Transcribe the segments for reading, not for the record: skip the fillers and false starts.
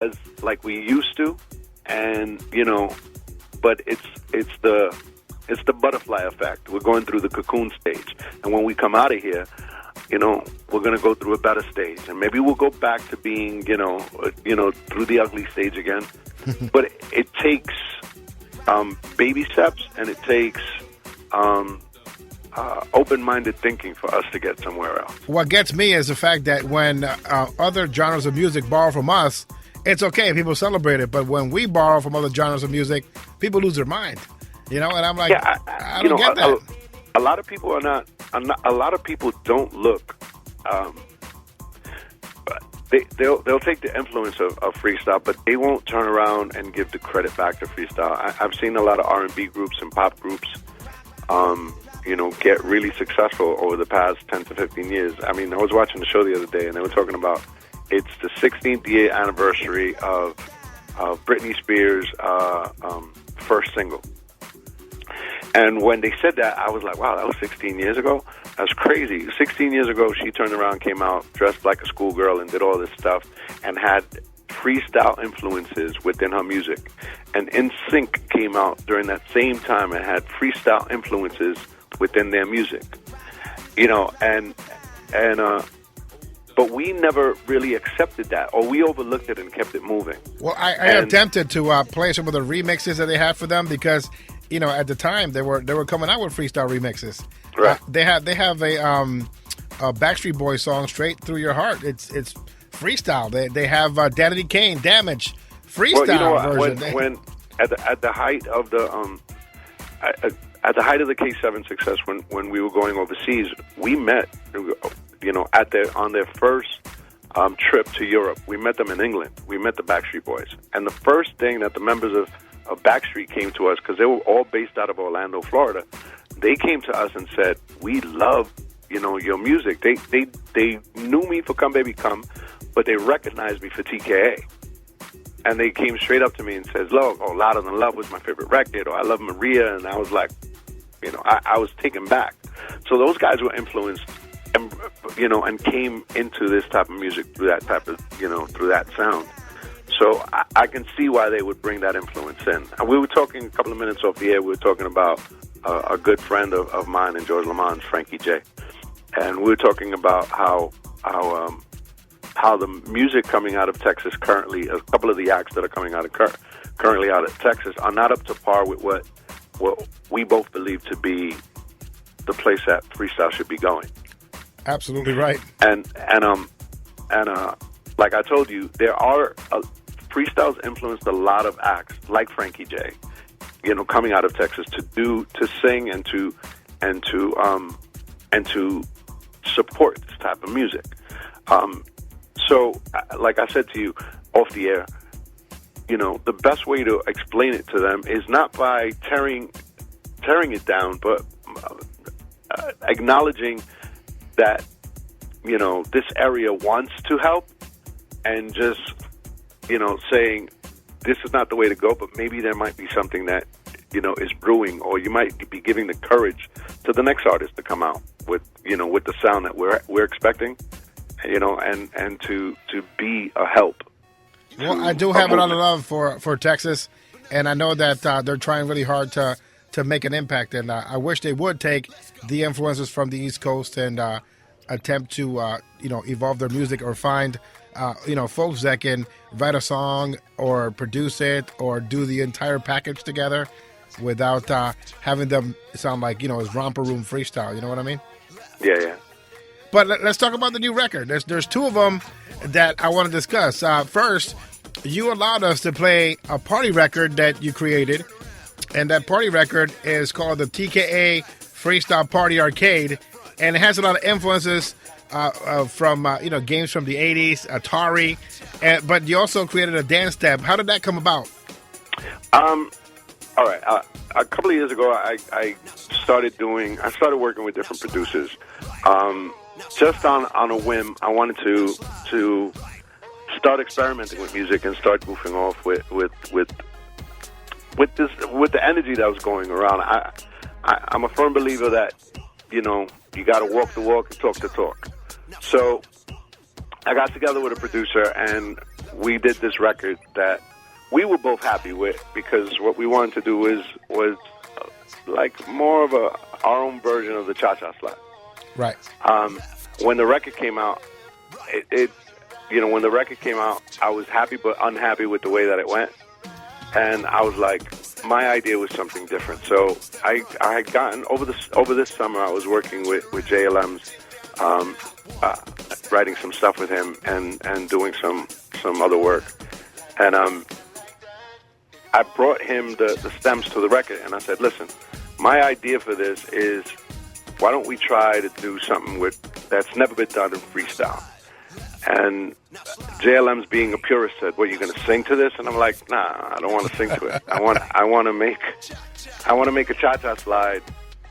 as like we used to, and but it's the butterfly effect. We're going through the cocoon stage, and when we come out of here, we're going to go through a better stage, and maybe we'll go back to being, through the ugly stage again. But it takes baby steps, and it takes open-minded thinking for us to get somewhere else. What gets me is the fact that when other genres of music borrow from us, it's okay, people celebrate it. But when we borrow from other genres of music, people lose their mind. And I'm like, I don't get that. A lot of people are not. A lot of people don't look. They'll take the influence of freestyle, but they won't turn around and give the credit back to freestyle. I've seen a lot of R&B groups and pop groups, get really successful over the past 10 to 15 years. I mean, I was watching the show the other day, and they were talking about it's the 16th year anniversary of Britney Spears' first single. And when they said that, I was like, wow, that was 16 years ago? That's crazy. 16 years ago, she turned around, came out, dressed like a schoolgirl, and did all this stuff, and had freestyle influences within her music. And NSYNC came out during that same time and had freestyle influences within their music. But we never really accepted that, or we overlooked it and kept it moving. Well, I attempted to play some of the remixes that they had for them because, at the time they were coming out with freestyle remixes. Right. They have a Backstreet Boys song, "Straight Through Your Heart." It's freestyle. They have Danity Kane, "Damage," freestyle version. When at the height of the at the height of the K7 success, when we were going overseas, we met. On their first trip to Europe, we met them in England. We met the Backstreet Boys, and the first thing that the members of Backstreet came to us, because they were all based out of Orlando, Florida. They came to us and said, "We love, your music." They knew me for Come Baby Come, but they recognized me for TKA. And they came straight up to me and said, "Look, Louder Than Love was my favorite record," or "I Love Maria," and I was like, I was taken back. So those guys were influenced, and came into this type of music through that type of, through that sound. So I can see why they would bring that influence in. And we were talking a couple of minutes off the air. We were talking about a good friend of mine and George Lamont's, Frankie J. And we were talking about how the music coming out of Texas currently, a couple of the acts that are coming out of currently out of Texas, are not up to par with what we both believe to be the place that freestyle should be going. Absolutely right. And like I told you, there are freestyles influenced a lot of acts like Frankie J, coming out of Texas to sing and to support this type of music. So, like I said to you off the air, the best way to explain it to them is not by tearing it down, but acknowledging that, this area wants to help, and just, saying this is not the way to go, but maybe there might be something that, is brewing, or you might be giving the courage to the next artist to come out with, with the sound that we're expecting, and to be a help. Well, I do have a lot of love for Texas, and I know that they're trying really hard to make an impact, and I wish they would take the influences from the East Coast and attempt to evolve their music, or find folks that can write a song or produce it or do the entire package together without having them sound like it's romper room freestyle. You know what I mean? Yeah. But let's talk about the new record. There's two of them that I want to discuss. First, you allowed us to play a party record that you created, and that party record is called the TKA Freestyle Party Arcade, and it has a lot of influences from games from the 80s, Atari, but you also created a dance step. How did that come about? All right. A couple of years ago, I started working with different producers. Just on a whim, I wanted to start experimenting with music and start goofing off with the energy that was going around. I'm a firm believer that you got to walk the walk and talk the talk. So I got together with a producer, and we did this record that we were both happy with, because what we wanted to do was like more of our own version of the Cha-Cha Slide. Right. When the record came out, when the record came out, I was happy but unhappy with the way that it went. And I was like, my idea was something different. So I had gotten, over this summer, I was working with JLM's, writing some stuff with him and doing some other work. And I brought him the stems to the record, and I said, listen, my idea for this is, why don't we try to do something that's never been done in freestyle? And JLM's, being a purist, said, "What, you going to sing to this?" And I'm like, "Nah, I don't want to sing to it. I want to make a Cha-Cha Slide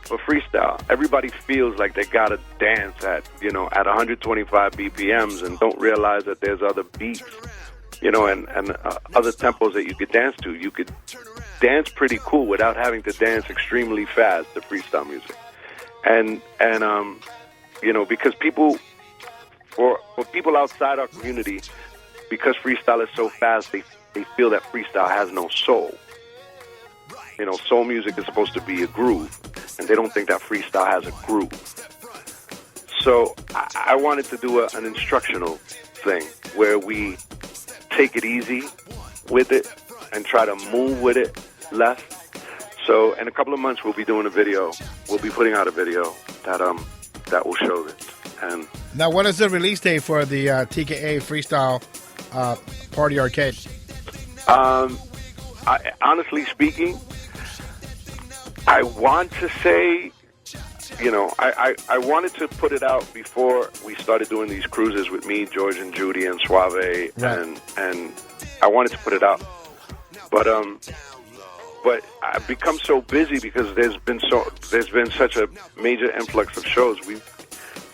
for freestyle. Everybody feels like they got to dance at 125 BPMs and don't realize that there's other beats, and other tempos that you could dance to. You could dance pretty cool without having to dance extremely fast to freestyle music. And because people, for people outside our community, because freestyle is so fast, they feel that freestyle has no soul. Soul music is supposed to be a groove, and they don't think that freestyle has a groove. So I wanted to do an instructional thing where we take it easy with it and try to move with it less. So in a couple of months, we'll be doing a video. We'll be putting out a video that will show this. And now, what is the release date for the TKA Freestyle Party Arcade? Honestly speaking, I want to say, I wanted to put it out before we started doing these cruises with me, George, and Judy, and Suave, right. and I wanted to put it out, but I've become so busy because there's been such a major influx of shows.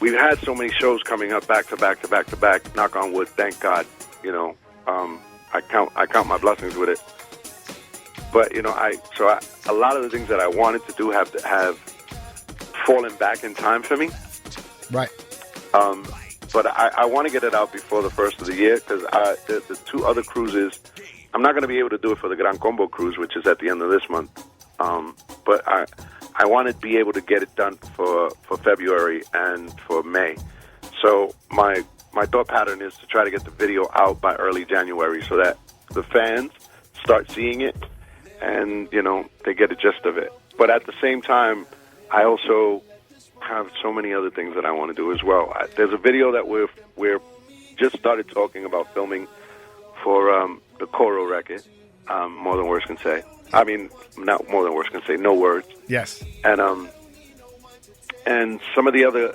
We've had so many shows coming up back to back to back to back. Knock on wood, thank God. I count my blessings with it. But a lot of the things that I wanted to do have fallen back in time for me. Right. But I want to get it out before the first of the year, because the two other cruises, I'm not going to be able to do it for the Gran Combo cruise, which is at the end of this month. But I want to be able to get it done for February and for May. So my thought pattern is to try to get the video out by early January so that the fans start seeing it and, they get a gist of it. But at the same time, I also have so many other things that I want to do as well. There's a video that we're just started talking about filming for the Coro record, More Than Words Can Say. I mean, not More Than Words Can Say, No Words. Yes. And some of the other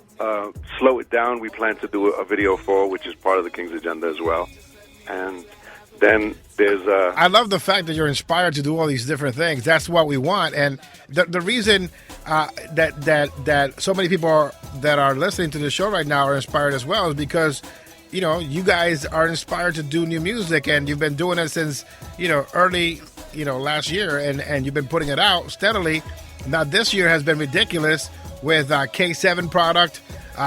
Slow It Down, we plan to do a video for, which is part of the King's Agenda as well. And then there's I love the fact that you're inspired to do all these different things. That's what we want. And the reason that so many people that are listening to the show right now are inspired as well is because, you guys are inspired to do new music, and you've been doing it since, early, last year, and you've been putting it out steadily. Now, this year has been ridiculous with K7 product.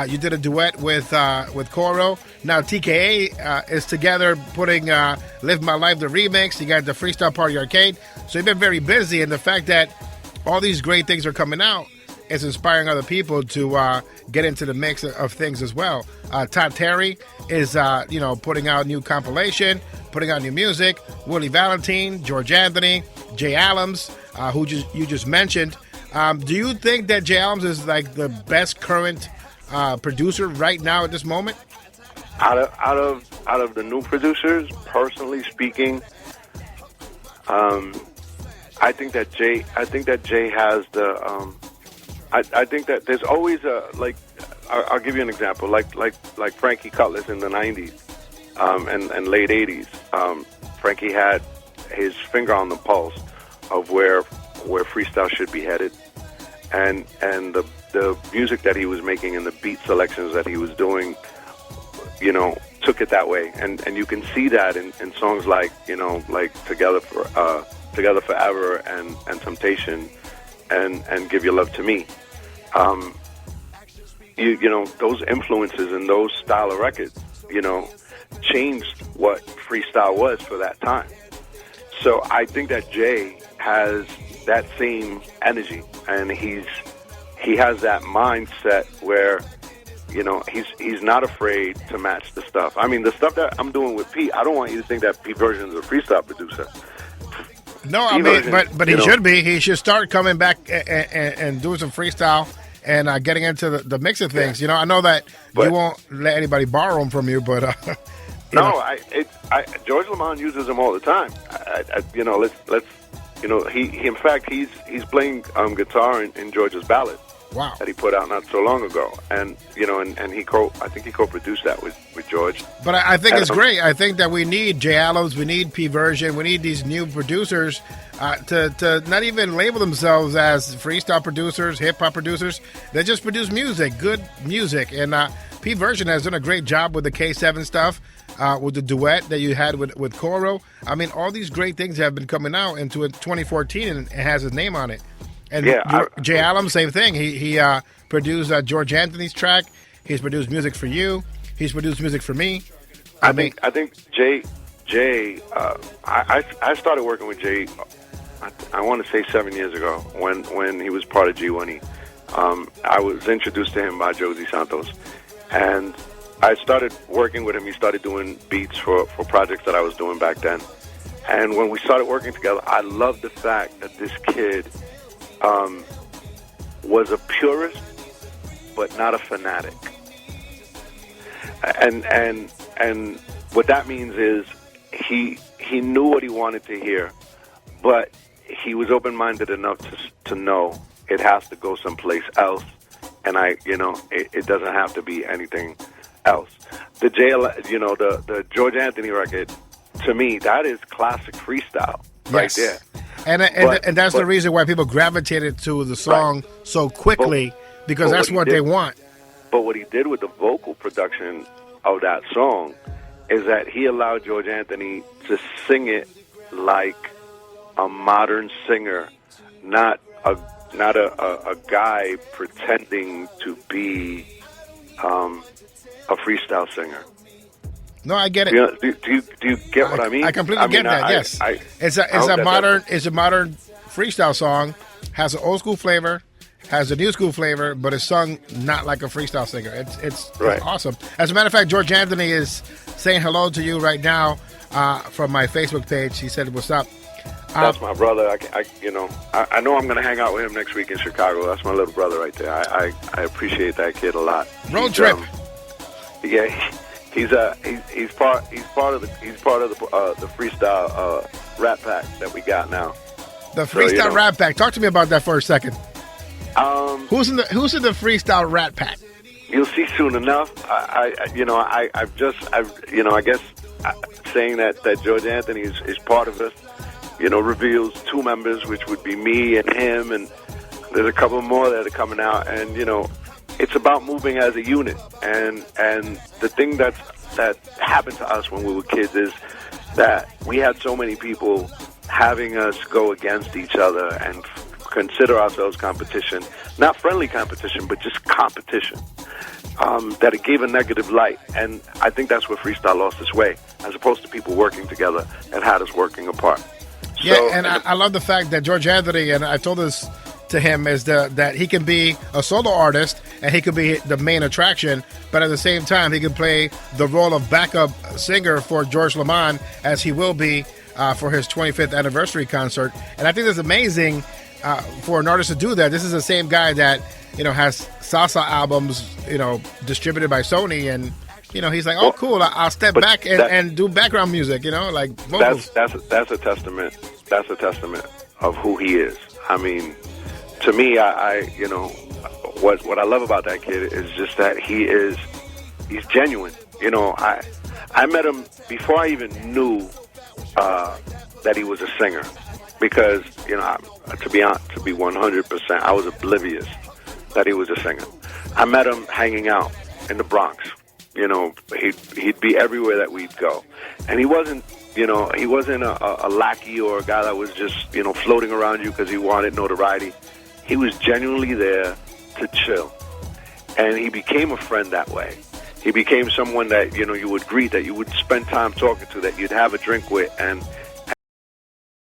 You did a duet with Coro. Now TKA is together putting Live My Life, the remix. You got the Freestyle Party Arcade. So you've been very busy, and the fact that all these great things are coming out is inspiring other people to get into the mix of things as well. Todd Terry is putting out new compilation, putting out new music. Willie Valentin, George Anthony, Jay Allams, who you just mentioned. Do you think that Jay Allams is like the best current producer right now at this moment? Out of the new producers, personally speaking, I think that Jay has the. I think that there's always I'll give you an example, like Frankie Cutlass in the '90s and late '80s. Frankie had his finger on the pulse of where freestyle should be headed, and the music that he was making and the beat selections that he was doing, took it that way, and you can see that in songs like Together Forever and Temptation and Give Your Love to Me. Those influences and those style of records, changed what freestyle was for that time. So I think that Jay has that same energy, and he has that mindset where, you know, he's not afraid to match the stuff. I mean, the stuff that I'm doing with P, I don't want you to think that P Version is a freestyle producer. No, I mean, but he should be. He should start coming back and doing some freestyle and getting into the mix of things. Yeah. You know, I know that you won't let anybody borrow them from you, but George Lamont uses them all the time. You know, let's you know, he in fact he's playing guitar in George's ballad. Wow. That he put out not so long ago, and you know, and I think he co-produced that with George. But I think it's great. I think that we need J Alums, we need P Version, we need these new producers to not even label themselves as freestyle producers, hip hop producers. They just produce music, good music, and P Version has done a great job with the K7 stuff, with the duet that you had with Coro. I mean, all these great things have been coming out into 2014, and it has his name on it. And Jay Alum, same thing. He produced George Anthony's track. He's produced music for you. He's produced music for me. I think Jay. I started working with Jay. I want to say 7 years ago when he was part of G1E. I was introduced to him by Josie Santos, and I started working with him. He started doing beats for projects that I was doing back then. And when we started working together, I loved the fact that this kid was a purist, but not a fanatic. And what that means is he knew what he wanted to hear, but he was open-minded enough to know it has to go someplace else, and it doesn't have to be anything else. The George Anthony record, to me, that is classic freestyle right there. And that's the reason why people gravitated to the song so quickly, because that's what they want. But what he did with the vocal production of that song is that he allowed George Anthony to sing it like a modern singer, not a guy pretending to be a freestyle singer. No, I get it. Do you get what I mean? I completely get that. Yes, it's a modern freestyle song. Has an old school flavor, has a new school flavor, but it's sung not like a freestyle singer. It's awesome. As a matter of fact, George Anthony is saying hello to you right now from my Facebook page. He said, "What's up?" That's my brother. I know I'm going to hang out with him next week in Chicago. That's my little brother right there. I appreciate that kid a lot. Road trip. He's part of the freestyle Rat Pack that we got now. The freestyle Rat Pack. Talk to me about that for a second. Who's in the freestyle Rat Pack? You'll see soon enough. I guess saying that George Anthony is part of this, reveals two members, which would be me and him, and there's a couple more that are coming out, and it's about moving as a unit. And the thing that happened to us when we were kids is that we had so many people having us go against each other and consider ourselves competition, not friendly competition, but just competition, that it gave a negative light. And I think that's where freestyle lost its way, as opposed to people working together and had us working apart. I love the fact that George Anthony, and I told this to him, is that he can be a solo artist and he can be the main attraction, but at the same time he can play the role of backup singer for George Lamont, as he will be for his 25th anniversary concert. And I think it's amazing for an artist to do that. This is the same guy that has salsa albums distributed by Sony, and he's like, oh cool, I'll step back and do background music, like vocals. That's a testament. That's a testament of who he is. I mean, to me, what I love about that kid is just that he's genuine. I met him before I even knew that he was a singer, because to be 100%, I was oblivious that he was a singer. I met him hanging out in the Bronx. He'd be everywhere that we'd go, and he wasn't a lackey or a guy that was just floating around you because he wanted notoriety. He was genuinely there to chill, and he became a friend that way. He became someone that you would greet, that you would spend time talking to, that you'd have a drink with, and